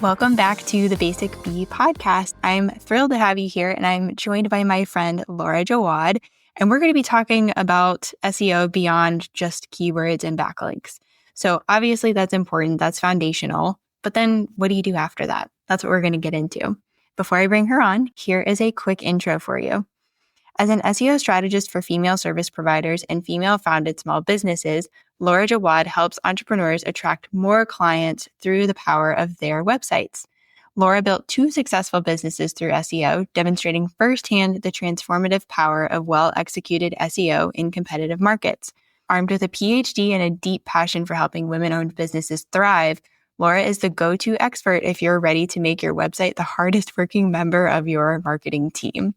Welcome back to the Basic Bee podcast. I'm thrilled to have you here, and I'm joined by my friend Laura Jawad, and we're going to be talking about SEO beyond just keywords and backlinks. So obviously that's important, that's foundational, but then what do you do after that? That's what we're going to get into. Before I bring her on, here is a quick intro for you. As an SEO strategist for female service providers and female-founded small businesses, Laura Jawad helps entrepreneurs attract more clients through the power of their websites. Laura built 2 successful businesses through SEO, demonstrating firsthand the transformative power of well-executed SEO in competitive markets. Armed with a PhD and a deep passion for helping women-owned businesses thrive, Laura is the go-to expert if you're ready to make your website the hardest working member of your marketing team.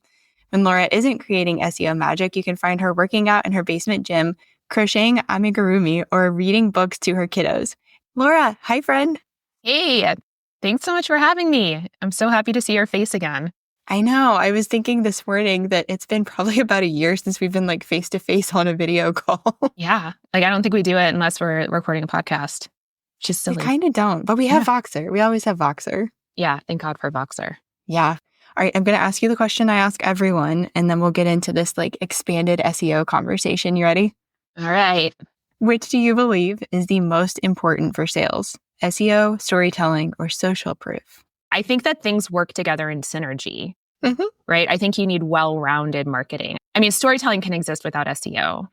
When Laura isn't creating SEO magic, you can find her working out in her basement gym, crocheting amigurumi, or reading books to her kiddos. Laura, hi friend. Hey, thanks so much for having me. I'm so happy to see your face again. I know. I was thinking this morning that it's been probably about a year since we've been face to face on a video call. Yeah. I don't think we do it unless we're recording a podcast. Which is silly. We kind of don't, but we have Voxer. We always have Voxer. Yeah. Thank God for Voxer. Yeah. All right. I'm going to ask you the question I ask everyone, and then we'll get into this expanded SEO conversation. You ready? All right. Which do you believe is the most important for sales? SEO, storytelling, or social proof? I think that things work together in synergy, Mm-hmm. right? I think you need well-rounded marketing. I mean, storytelling can exist without SEO,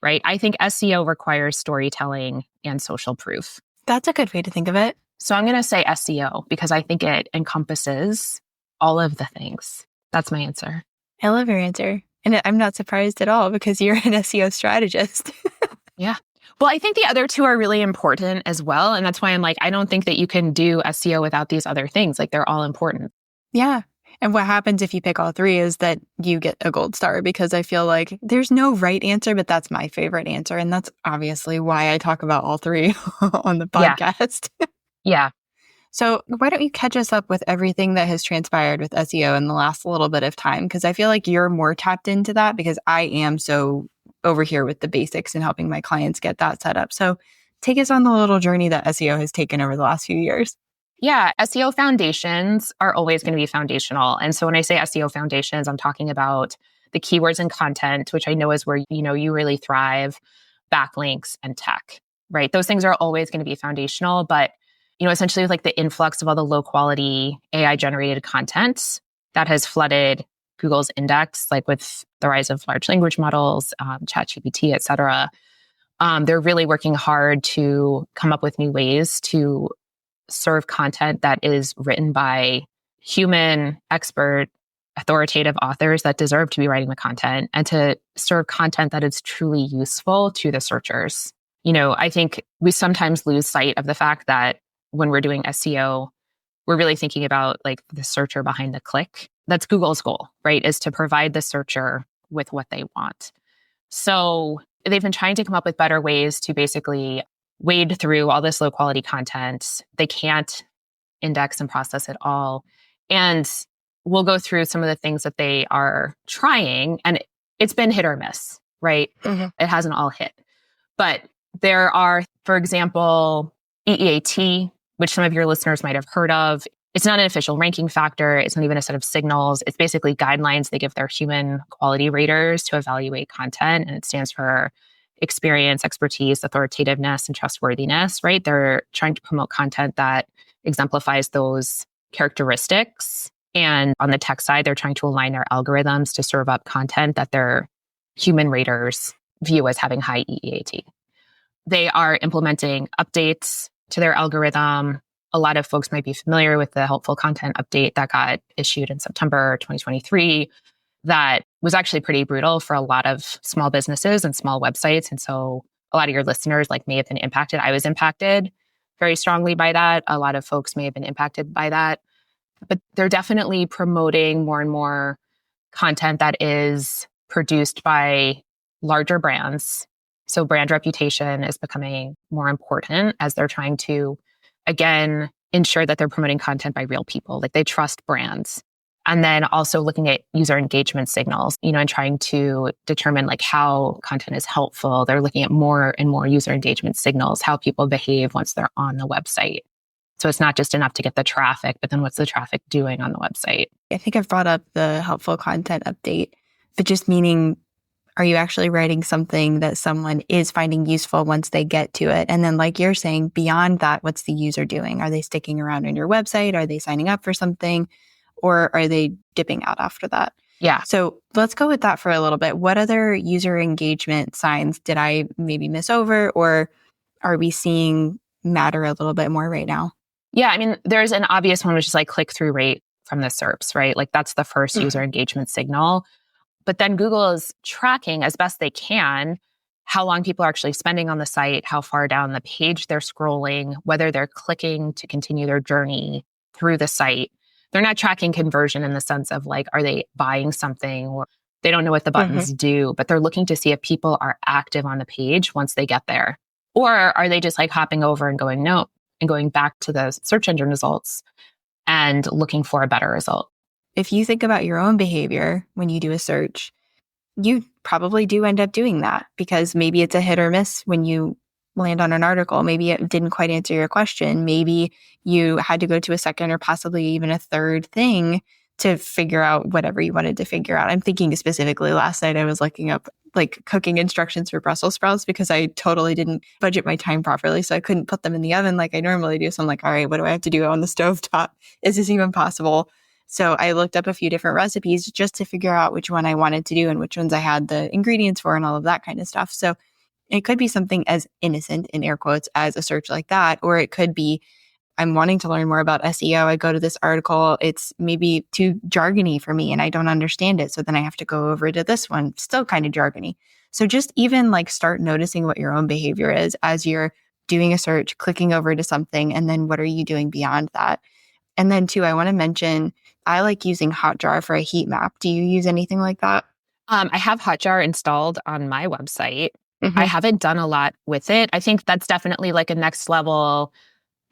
right? I think SEO requires storytelling and social proof. That's a good way to think of it. So I'm going to say SEO because I think it encompasses all of the things. That's my answer. I love your answer. And I'm not surprised at all because you're an SEO strategist. Yeah. Well, I think the other 2 are really important as well. And that's why I'm I don't think that you can do SEO without these other things. They're all important. Yeah. And what happens if you pick all 3 is that you get a gold star, because I feel like there's no right answer, but that's my favorite answer. And that's obviously why I talk about all 3 on the podcast. Yeah. So why don't you catch us up with everything that has transpired with SEO in the last little bit of time? Because I feel like you're more tapped into that because I am so over here with the basics and helping my clients get that set up. So take us on the little journey that SEO has taken over the last few years. Yeah. SEO foundations are always going to be foundational. And so when I say SEO foundations, I'm talking about the keywords and content, which I know is where, you really thrive, backlinks and tech, right? Those things are always going to be foundational, but essentially with the influx of all the low quality AI generated content that has flooded Google's index, with the rise of large language models, ChatGPT, et cetera, they're really working hard to come up with new ways to serve content that is written by human, expert, authoritative authors that deserve to be writing the content, and to serve content that is truly useful to the searchers. I think we sometimes lose sight of the fact that when we're doing SEO, we're really thinking about the searcher behind the click. That's Google's goal, right? Is to provide the searcher with what they want. So they've been trying to come up with better ways to basically wade through all this low quality content. They can't index and process it all. And we'll go through some of the things that they are trying, and it's been hit or miss, right? Mm-hmm. It hasn't all hit. But there are, for example, EEAT, which some of your listeners might have heard of. It's not an official ranking factor. It's not even a set of signals. It's basically guidelines they give their human quality raters to evaluate content. And it stands for experience, expertise, authoritativeness, and trustworthiness, right? They're trying to promote content that exemplifies those characteristics. And on the tech side, they're trying to align their algorithms to serve up content that their human raters view as having high EEAT. They are implementing updates to their algorithm. A lot of folks might be familiar with the helpful content update that got issued in September 2023 that was actually pretty brutal for a lot of small businesses and small websites. And so a lot of your listeners may have been impacted. I was impacted very strongly by that. A lot of folks may have been impacted by that. But they're definitely promoting more and more content that is produced by larger brands. So brand reputation is becoming more important as they're trying to, again, ensure that they're promoting content by real people. They trust brands. And then also looking at user engagement signals, and trying to determine how content is helpful. They're looking at more and more user engagement signals, how people behave once they're on the website. So it's not just enough to get the traffic, but then what's the traffic doing on the website? I think I've brought up the helpful content update, but just meaning, are you actually writing something that someone is finding useful once they get to it? And then like you're saying, beyond that, what's the user doing? Are they sticking around on your website? Are they signing up for something? Or are they dipping out after that? Yeah. So let's go with that for a little bit. What other user engagement signs did I maybe miss over, or are we seeing matter a little bit more right now? Yeah. I mean, there's an obvious one, which is like click-through rate from the SERPs, right? Like that's the first user engagement signal. But then Google is tracking as best they can how long people are actually spending on the site, how far down the page they're scrolling, whether they're clicking to continue their journey through the site. They're not tracking conversion in the sense of like, are they buying something, or they don't know what the buttons do, but they're looking to see if people are active on the page once they get there. Or are they just like hopping over and going no, and going back to the search engine results and looking for a better result? If you think about your own behavior when you do a search, you probably do end up doing that because maybe it's a hit or miss when you land on an article. Maybe it didn't quite answer your question. Maybe you had to go to a second or possibly even a third thing to figure out whatever you wanted to figure out. I'm thinking specifically last night I was looking up like cooking instructions for Brussels sprouts because I totally didn't budget my time properly. So I couldn't put them in the oven like I normally do. So I'm like, all right, what do I have to do on the stovetop? Is this even possible? So I looked up a few different recipes just to figure out which one I wanted to do and which ones I had the ingredients for and all of that kind of stuff. So it could be something as innocent, in air quotes, as a search like that, or it could be I'm wanting to learn more about SEO. I go to this article. It's maybe too jargony for me and I don't understand it. So then I have to go over to this one, still kind of jargony. So just even like start noticing what your own behavior is as you're doing a search, clicking over to something, and then what are you doing beyond that? And then too, I want to mention, I like using Hotjar for a heat map. Do you use anything like that? I have Hotjar installed on my website. I haven't done a lot with it. I think that's definitely like a next level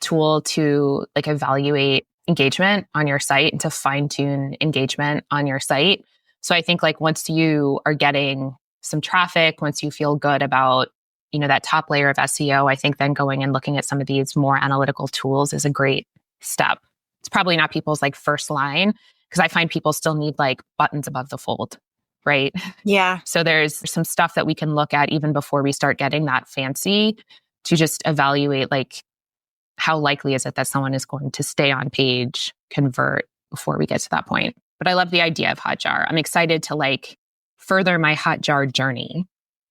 tool to like evaluate engagement on your site and to fine tune engagement on your site. So I think like once you are getting some traffic, once you feel good about, you know, that top layer of SEO, I think then going and looking at some of these more analytical tools is a great step. It's probably not people's like first line because I find people still need like buttons above the fold, right? Yeah. So there's some stuff that we can look at even before we start getting that fancy to just evaluate like how likely is it that someone is going to stay on page, convert before we get to that point. But I love the idea of Hotjar. I'm excited to like further my Hotjar journey.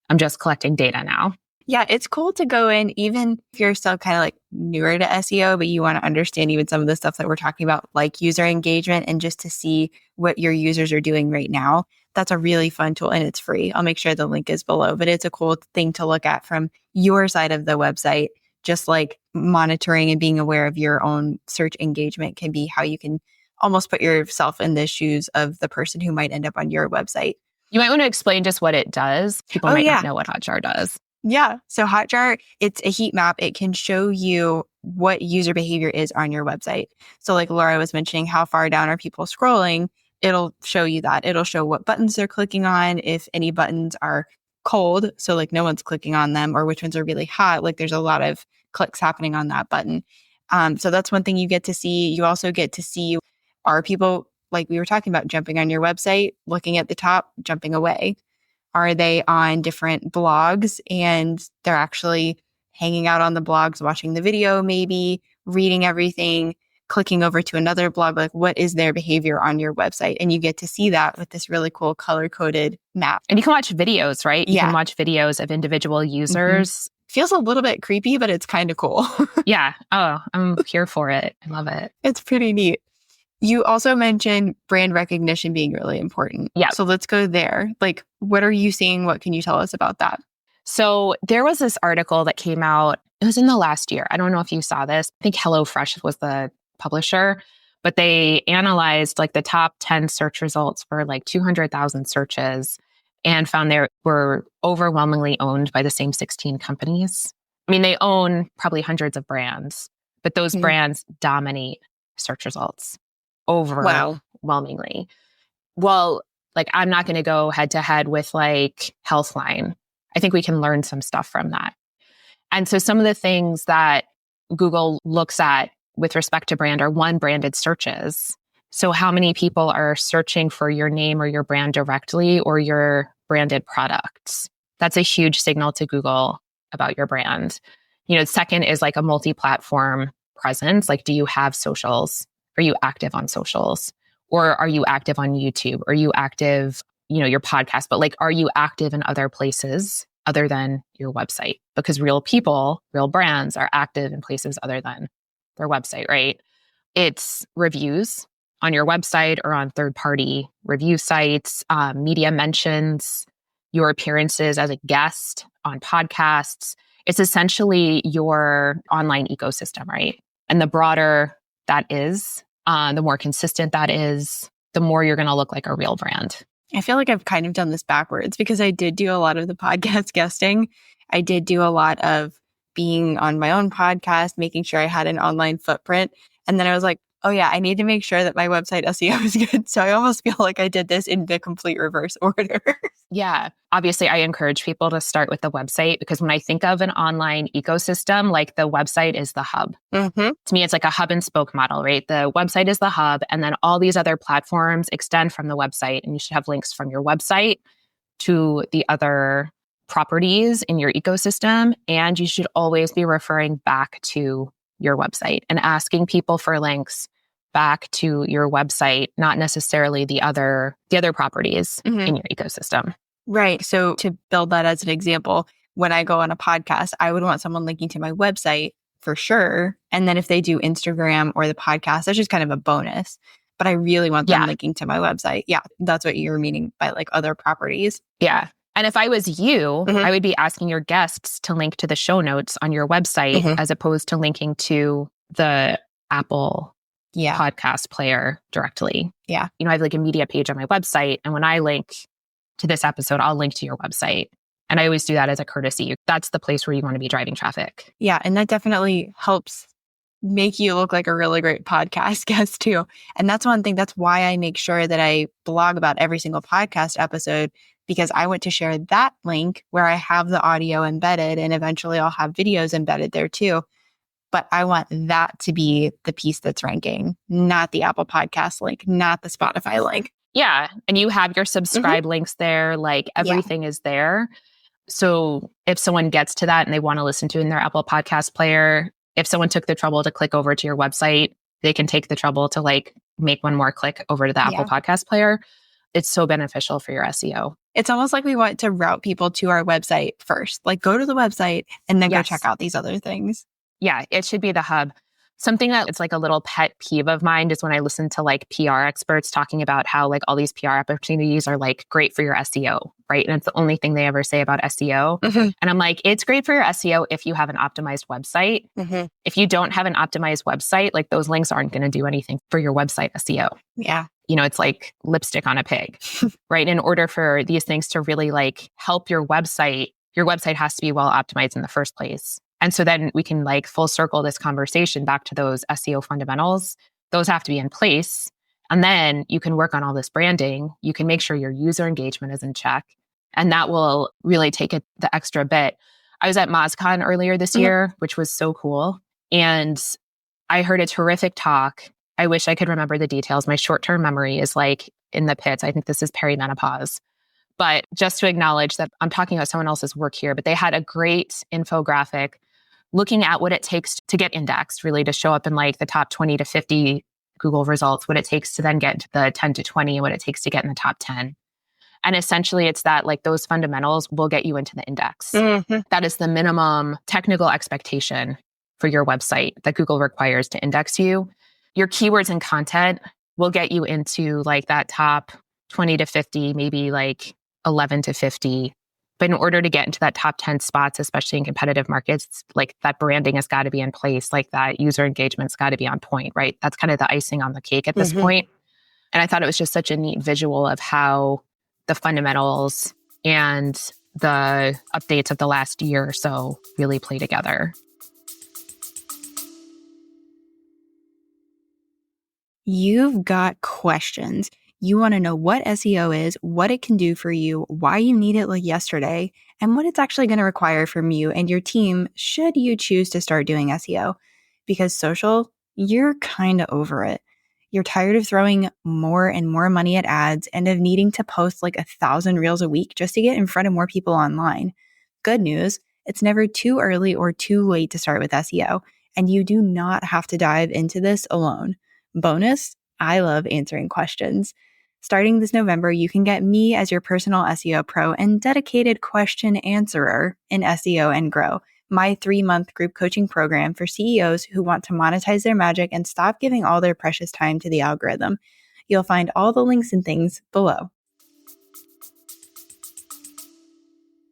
I'm just collecting data now. Yeah, it's cool to go in, even if you're still kind of like newer to SEO, but you want to understand even some of the stuff that we're talking about, like user engagement, and just to see what your users are doing right now. That's a really fun tool and it's free. I'll make sure the link is below, but it's a cool thing to look at from your side of the website. Just like monitoring and being aware of your own search engagement can be how you can almost put yourself in the shoes of the person who might end up on your website. You might want to explain just what it does. People might not know what Hotjar does. Yeah. So Hotjar, it's a heat map. It can show you what user behavior is on your website. So like Laura was mentioning, how far down are people scrolling? It'll show you that. It'll show what buttons they're clicking on, if any buttons are cold, so like no one's clicking on them, or which ones are really hot. Like there's a lot of clicks happening on that button. So that's one thing you get to see. You also get to see, are people, like we were talking about, jumping on your website, looking at the top, jumping away? Are they on different blogs and they're actually hanging out on the blogs, watching the video, maybe reading everything, clicking over to another blog? Like what is their behavior on your website? And you get to see that with this really cool color-coded map. And you can watch videos, right? You can watch videos of individual users. Feels a little bit creepy, but it's kind of cool. Yeah. Oh, I'm here for it. I love it. It's pretty neat. You also mentioned brand recognition being really important. Yeah. So let's go there. Like, what are you seeing? What can you tell us about that? So there was this article that came out. It was in the last year. I don't know if you saw this. I think HelloFresh was the publisher, but they analyzed like the top 10 search results for like 200,000 searches and found they were overwhelmingly owned by the same 16 companies. I mean, they own probably hundreds of brands, but those brands dominate search results overwhelmingly. Well, like I'm not going to go head to head with like Healthline. I think we can learn some stuff from that. And so some of the things that Google looks at with respect to brand are one, branded searches. So how many people are searching for your name or your brand directly or your branded products? That's a huge signal to Google about your brand. Second is like a multi-platform presence. Like, do you have socials? Are you active on socials? Or are you active on YouTube? Are you active, your podcast? But like, are you active in other places other than your website? Because real people, real brands are active in places other than their website, right? It's reviews on your website or on third-party review sites, media mentions, your appearances as a guest on podcasts. It's essentially your online ecosystem, right? And the broader that is, the more consistent that is, the more you're going to look like a real brand. I feel like I've kind of done this backwards because I did do a lot of the podcast guesting. I did do a lot of being on my own podcast, making sure I had an online footprint. And then I was like, oh yeah, I need to make sure that my website SEO is good. So I almost feel like I did this in the complete reverse order. Yeah. Obviously, I encourage people to start with the website because when I think of an online ecosystem, like the website is the hub. Mm-hmm. To me, it's like a hub and spoke model, right? The website is the hub, and then all these other platforms extend from the website, and you should have links from your website to the other properties in your ecosystem. And you should always be referring back to your website and asking people for links back to your website, not necessarily the other properties in your ecosystem. Right. So to build that as an example, when I go on a podcast, I would want someone linking to my website for sure. And then if they do Instagram or the podcast, that's just kind of a bonus. But I really want them linking to my website. Yeah, that's what you're meaning by like other properties. Yeah. And if I was you, I would be asking your guests to link to the show notes on your website as opposed to linking to the Apple podcast player directly. Yeah. I have like a media page on my website. And when I link to this episode, I'll link to your website. And I always do that as a courtesy. That's the place where you want to be driving traffic. Yeah. And that definitely helps make you look like a really great podcast guest too. And that's one thing. That's why I make sure that I blog about every single podcast episode, because I want to share that link where I have the audio embedded and eventually I'll have videos embedded there too. But I want that to be the piece that's ranking, not the Apple Podcast link, not the Spotify link. Yeah. And you have your subscribe links there, like everything is there. So if someone gets to that and they want to listen to it in their Apple Podcast player, if someone took the trouble to click over to your website, they can take the trouble to like make one more click over to the Apple Podcast player. It's so beneficial for your SEO. It's almost like we want to route people to our website first, like go to the website and then go check out these other things. Yeah, it should be the hub. Something that it's like a little pet peeve of mine is when I listen to like PR experts talking about how like all these PR opportunities are like great for your SEO, right? And it's the only thing they ever say about SEO. And I'm like, it's great for your SEO if you have an optimized website. If you don't have an optimized website, like those links aren't going to do anything for your website SEO. Yeah. It's like lipstick on a pig, right? In order for these things to really like help your website has to be well optimized in the first place. And so then we can like full circle this conversation back to those SEO fundamentals. Those have to be in place. And then you can work on all this branding. You can make sure your user engagement is in check. And that will really take it the extra bit. I was at MozCon earlier this year, which was so cool. And I heard a terrific talk. I wish I could remember the details. My short-term memory is like in the pits. I think this is perimenopause. But just to acknowledge that I'm talking about someone else's work here, but they had a great infographic looking at what it takes to get indexed, really to show up in like the top 20 to 50 Google results, what it takes to then get into the 10 to 20, and what it takes to get in the top 10. And essentially it's that like those fundamentals will get you into the index. That is the minimum technical expectation for your website that Google requires to index you. Your keywords and content will get you into like that top 20 to 50, maybe like 11 to 50. But in order to get into that top 10 spots, especially in competitive markets, like that branding has got to be in place, like that user engagement's got to be on point, right? That's kind of the icing on the cake at this point. And I thought it was just such a neat visual of how the fundamentals and the updates of the last year or so really play together. You've got questions. You want to know what SEO is, what it can do for you, why you need it like yesterday, and what it's actually going to require from you and your team should you choose to start doing SEO. Because social you're kind of over it. You're tired of throwing more and more money at ads and of needing to post like 1,000 reels a week just to get in front of more people online. Good news, it's never too early or too late to start with SEO, and you do not have to dive into this alone. Bonus, I love answering questions. Starting this November, you can get me as your personal SEO pro and dedicated question answerer in SEO and Grow, my 3-month group coaching program for CEOs who want to monetize their magic and stop giving all their precious time to the algorithm. You'll find all the links and things below.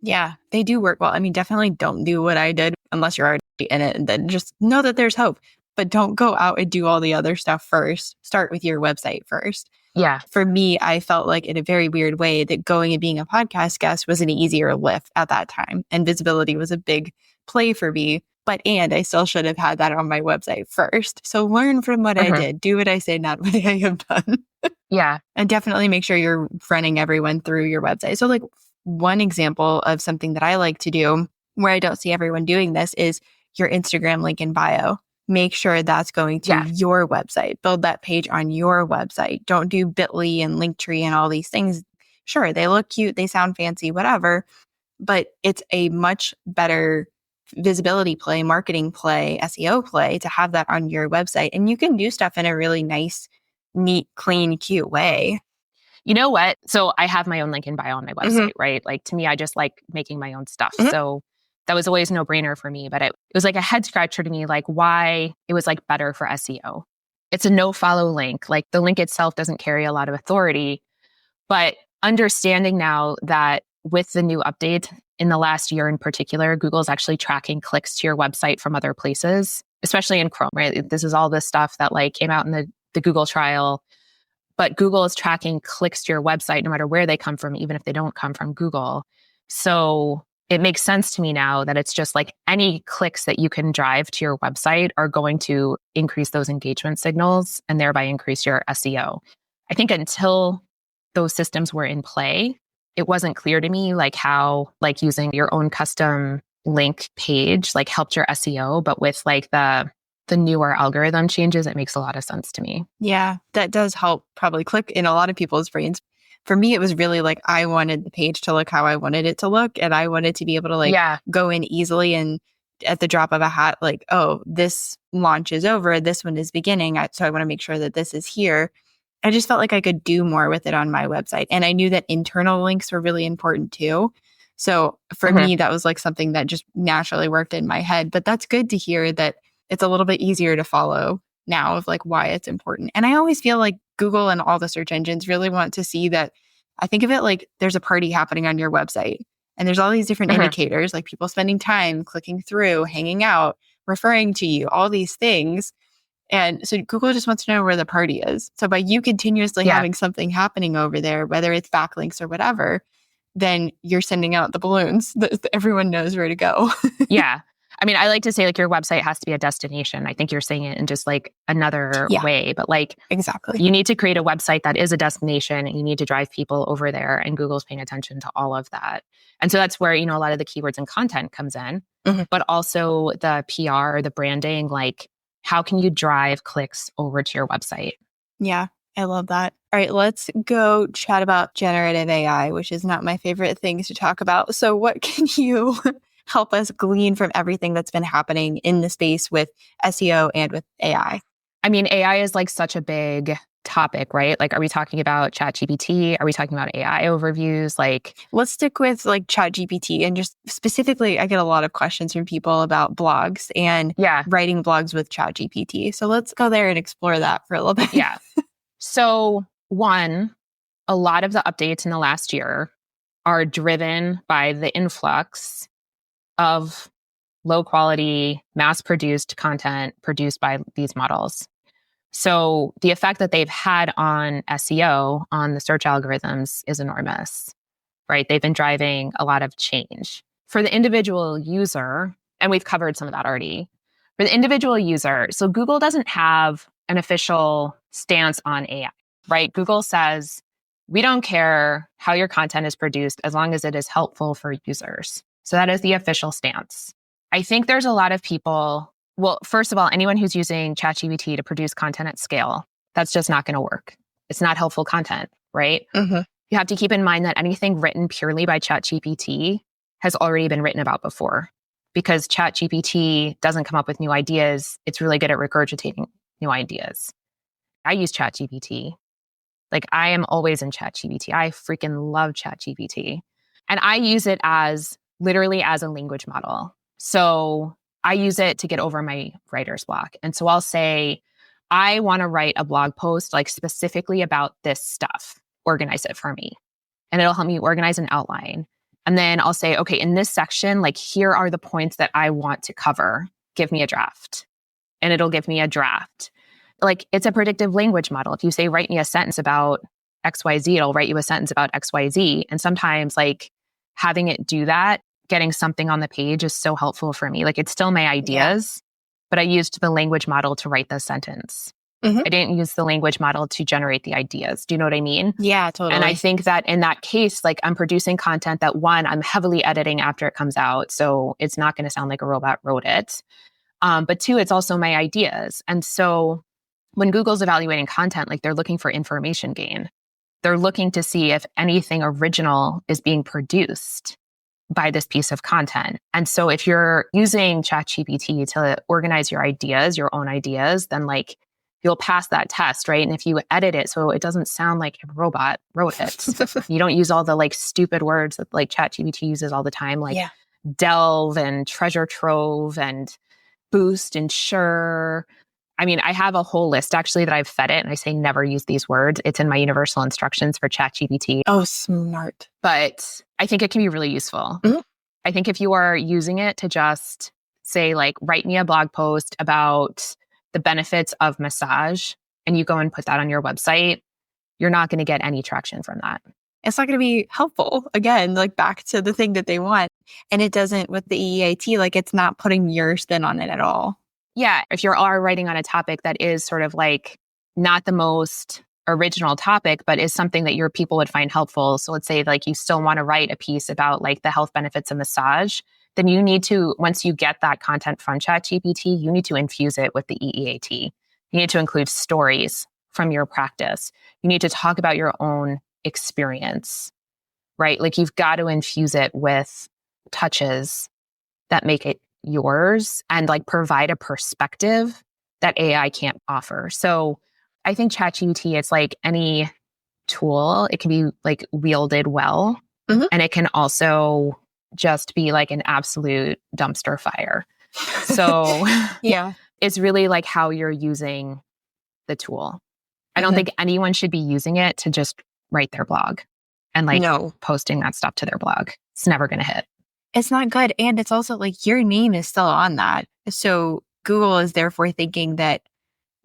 Yeah, they do work well. I mean, definitely don't do what I did unless you're already in it, and then just know that there's hope. But don't go out and do all the other stuff first. Start with your website first. Yeah. For me, I felt like in a very weird way that going and being a podcast guest was an easier lift at that time. And visibility was a big play for me. And I still should have had that on my website first. So learn from what I did. Do what I say, not what I have done. Yeah. And definitely make sure you're running everyone through your website. So like one example of something that I like to do where I don't see everyone doing this is your Instagram link in bio. Make sure that's going to your website. Build that page on your website. Don't do Bitly and Linktree and all these things. Sure, they look cute, they sound fancy, whatever, but it's a much better visibility play, marketing play, SEO play to have that on your website. And you can do stuff in a really nice, neat, clean, cute way. You know what? So I have my own link in bio on my website, right? Like to me, I just like making my own stuff. So that was always a no-brainer for me, but it was like a head scratcher to me, like why it was like better for SEO. It's a no-follow link. Like the link itself doesn't carry a lot of authority, but understanding now that with the new update in the last year in particular, Google's actually tracking clicks to your website from other places, especially in Chrome, right? This is all this stuff that like came out in the Google trial, but Google is tracking clicks to your website no matter where they come from, even if they don't come from Google. So it makes sense to me now that it's just like any clicks that you can drive to your website are going to increase those engagement signals and thereby increase your SEO. I think until those systems were in play, it wasn't clear to me like how like using your own custom link page like helped your SEO, but with like the newer algorithm changes, it makes a lot of sense to me. Yeah, that does help probably click in a lot of people's brains. For me, it was really like I wanted the page to look how I wanted it to look. And I wanted to be able to like go in easily and at the drop of a hat, like, oh, this launch is over. This one is beginning. So I want to make sure that this is here. I just felt like I could do more with it on my website. And I knew that internal links were really important too. So for me, that was like something that just naturally worked in my head. But that's good to hear that it's a little bit easier to follow now of like why it's important. And I always feel like Google and all the search engines really want to see that. I think of it like there's a party happening on your website and there's all these different indicators, like people spending time, clicking through, hanging out, referring to you, all these things. And so Google just wants to know where the party is. So by you continuously having something happening over there, whether it's backlinks or whatever, then you're sending out the balloons that everyone knows where to go. Yeah. I mean, I like to say like your website has to be a destination. I think you're saying it in just like another way, but like exactly, you need to create a website that is a destination and you need to drive people over there, and Google's paying attention to all of that. And so that's where, you know, a lot of the keywords and content comes in, but also the PR, the branding, like how can you drive clicks over to your website? Yeah, I love that. All right, let's go chat about generative AI, which is not my favorite things to talk about. So what can you help us glean from everything that's been happening in the space with SEO and with AI? I mean, AI is like such a big topic, right? Like, are we talking about ChatGPT? Are we talking about AI overviews? Like, let's stick with like ChatGPT and just specifically, I get a lot of questions from people about blogs and writing blogs with ChatGPT. So let's go there and explore that for a little bit. Yeah. So one, a lot of the updates in the last year are driven by the influx of low quality, mass produced content produced by these models. So the effect that they've had on SEO, on the search algorithms, is enormous, right? They've been driving a lot of change. For the individual user, and we've covered some of that already, for the individual user, so Google doesn't have an official stance on AI, right? Google says, we don't care how your content is produced as long as it is helpful for users. So that is the official stance. I think there's a lot of people Well, first of all, anyone who's using ChatGPT to produce content at scale, that's just not going to work. It's not helpful content, right? Mm-hmm. You have to keep in mind that anything written purely by ChatGPT has already been written about before, because ChatGPT doesn't come up with new ideas. It's really good at regurgitating new ideas. I use ChatGPT. Like, I am always in ChatGPT. I freaking love ChatGPT. And I use it as literally as a language model. So I use it to get over my writer's block. And so I'll say, I want to write a blog post like specifically about this stuff. Organize it for me. And it'll help me organize an outline. And then I'll say, okay, in this section, like, here are the points that I want to cover. Give me a draft. And it'll give me a draft. Like, it's a predictive language model. If you say, write me a sentence about XYZ, it'll write you a sentence about XYZ. And sometimes, like, having it do that, getting something on the page is so helpful for me. Like, it's still my ideas, but I used the language model to write the sentence. Mm-hmm. I didn't use the language model to generate the ideas. Do you know what I mean? Yeah, totally. And I think that in that case, like, I'm producing content that, one, I'm heavily editing after it comes out. So it's not going to sound like a robot wrote it. But two, it's also my ideas. And so when Google's evaluating content, like, they're looking for information gain. They're looking to see if anything original is being produced by this piece of content. And so if you're using ChatGPT to organize your ideas, your own ideas, then, like, you'll pass that test, right? And if you edit it so it doesn't sound like a robot wrote it, you don't use all the, like, stupid words that, like, ChatGPT uses all the time, like delve and treasure trove and boost and sure. I mean, I have a whole list actually that I've fed it, and I say never use these words. It's in my universal instructions for ChatGPT. Oh, smart. But I think it can be really useful. Mm-hmm. I think if you are using it to just say, like, write me a blog post about the benefits of massage, and you go and put that on your website, you're not going to get any traction from that. It's not going to be helpful. Again, like, back to the thing that they want. And it doesn't with the EAT, like, it's not putting your spin on it at all. Yeah. If you are writing on a topic that is sort of like not the most original topic, but is something that your people would find helpful. So let's say, like, you still want to write a piece about, like, the health benefits of massage, then you need to, once you get that content from ChatGPT, you need to infuse it with the EEAT. You need to include stories from your practice. You need to talk about your own experience, right? Like, you've got to infuse it with touches that make it yours and, like, provide a perspective that AI can't offer. So I think ChatGPT, it's like any tool. It can be, like, wielded well, and it can also just be like an absolute dumpster fire. So yeah, it's really like how you're using the tool. I don't think anyone should be using it to just write their blog and, like, posting that stuff to their blog. It's never going to hit. It's not good. And it's also like your name is still on that. So Google is therefore thinking that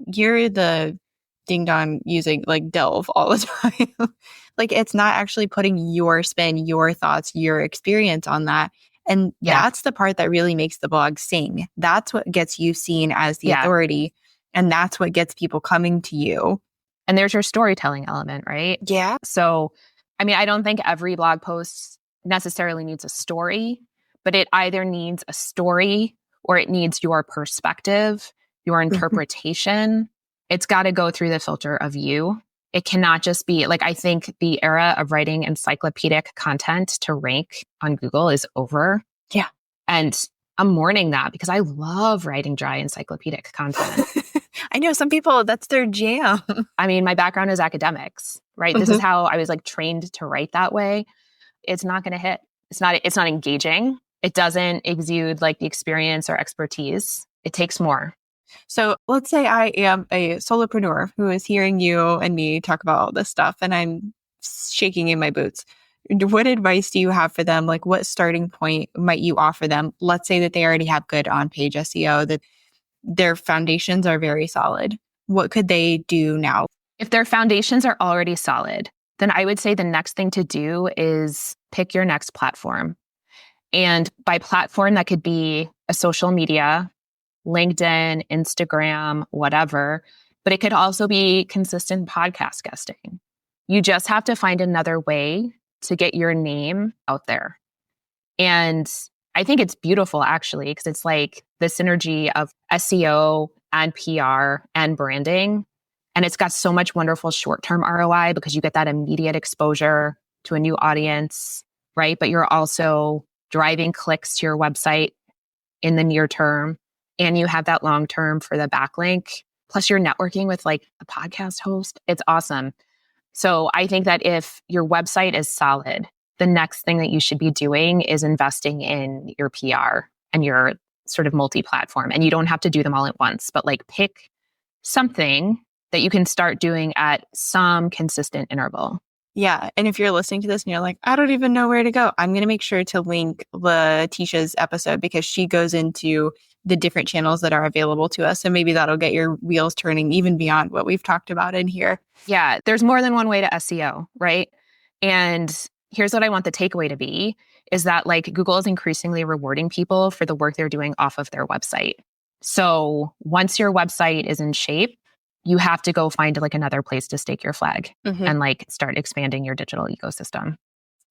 you're the ding dong using, like, delve all the time. Like, it's not actually putting your spin, your thoughts, your experience on that. And that's the part that really makes the blog sing. That's what gets you seen as the authority. And that's what gets people coming to you. And there's your storytelling element, right? Yeah. So, I mean, I don't think every blog post necessarily needs a story, but it either needs a story or it needs your perspective, your interpretation. It's got to go through the filter of you. It cannot just be, like, I think the era of writing encyclopedic content to rank on Google is over. Yeah. And I'm mourning that because I love writing dry encyclopedic content. I know some people, that's their jam. I mean, my background is academics, right? This is how I was, like, trained to write that way. It's not going to hit. It's not engaging. It doesn't exude, like, the experience or expertise. It takes more. So let's say I am a solopreneur who is hearing you and me talk about all this stuff, and I'm shaking in my boots. What advice do you have for them? Like, what starting point might you offer them? Let's say that they already have good on-page SEO, that their foundations are very solid. What could they do now? If their foundations are already solid, then I would say the next thing to do is pick your next platform. And by platform, that could be a social media, LinkedIn, Instagram, whatever, but it could also be consistent podcast guesting. You just have to find another way to get your name out there. And I think it's beautiful actually, because it's like the synergy of SEO and PR and branding. And it's got so much wonderful short-term ROI because you get that immediate exposure to a new audience, right? But you're also driving clicks to your website in the near term. And you have that long term for the backlink. Plus you're networking with like a podcast host. It's awesome. So I think that if your website is solid, the next thing that you should be doing is investing in your PR and your sort of multi-platform. And you don't have to do them all at once, but like pick something that you can start doing at some consistent interval. Yeah. And if you're listening to this and you're like, I don't even know where to go, I'm going to make sure to link Letitia's episode because she goes into the different channels that are available to us. So maybe that'll get your wheels turning even beyond what we've talked about in here. Yeah. There's more than one way to SEO, right? And here's what I want the takeaway to be is that like Google is increasingly rewarding people for the work they're doing off of their website. So once your website is in shape, you have to go find like another place to stake your flag and like start expanding your digital ecosystem.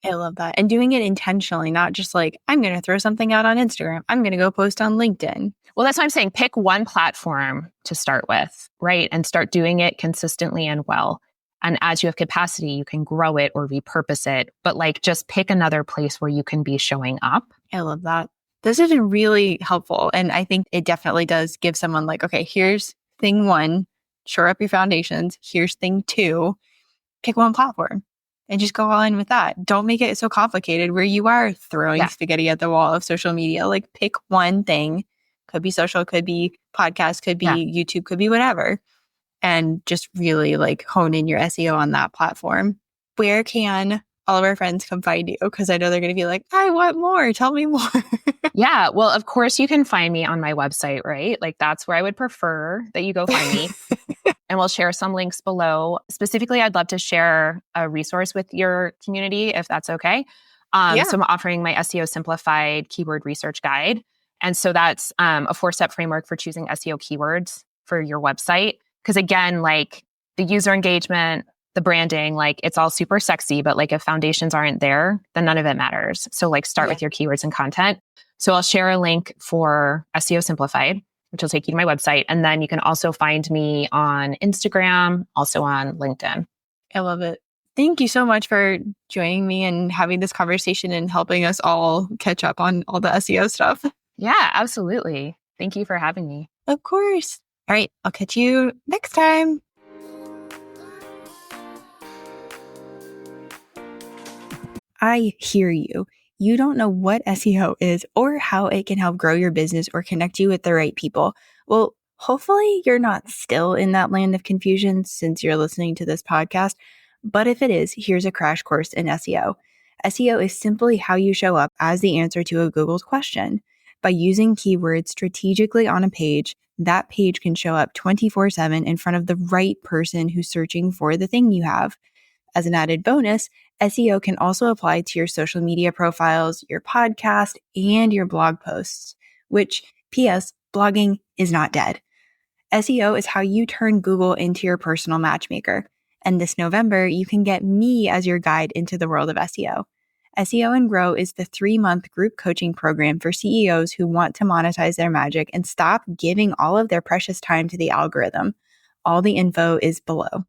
I love that. And doing it intentionally, not just like, I'm going to throw something out on Instagram. I'm going to go post on LinkedIn. Well, that's why I'm saying pick one platform to start with, right? And start doing it consistently and well. And as you have capacity, you can grow it or repurpose it. But like just pick another place where you can be showing up. I love that. This has been really helpful. And I think it definitely does give someone like, okay, here's thing one, shore up your foundations. Here's thing two, pick one platform and just go all in with that. Don't make it so complicated where you are throwing spaghetti at the wall of social media. Like pick one thing. Could be social, could be podcast, could be YouTube, could be whatever. And just really like hone in your SEO on that platform. Where can all of our friends come find you? Because I know they're going to be like, I want more. Tell me more. Yeah. Well, of course, you can find me on my website, right? Like that's where I would prefer that you go find me. And we'll share some links below. Specifically, I'd love to share a resource with your community, if that's okay. So I'm offering my SEO Simplified Keyword Research Guide. And so that's a 4-step framework for choosing SEO keywords for your website. Because again, like the user engagement, the branding, like it's all super sexy, but like if foundations aren't there, then none of it matters. So like start with your keywords and content. So I'll share a link for SEO Simplified, which will take you to my website. And then you can also find me on Instagram, also on LinkedIn. I love it. Thank you so much for joining me and having this conversation and helping us all catch up on all the SEO stuff. Yeah, absolutely. Thank you for having me. Of course. All right. I'll catch you next time. I hear you. You don't know what SEO is or how it can help grow your business or connect you with the right people. Well, hopefully you're not still in that land of confusion since you're listening to this podcast. But if it is, here's a crash course in SEO. SEO is simply how you show up as the answer to a Google's question. By using keywords strategically on a page, that page can show up 24/7 in front of the right person who's searching for the thing you have. As an added bonus, SEO can also apply to your social media profiles, your podcast, and your blog posts, which, P.S., blogging is not dead. SEO is how you turn Google into your personal matchmaker. And this November, you can get me as your guide into the world of SEO. SEO and Grow is the 3-month group coaching program for CEOs who want to monetize their magic and stop giving all of their precious time to the algorithm. All the info is below.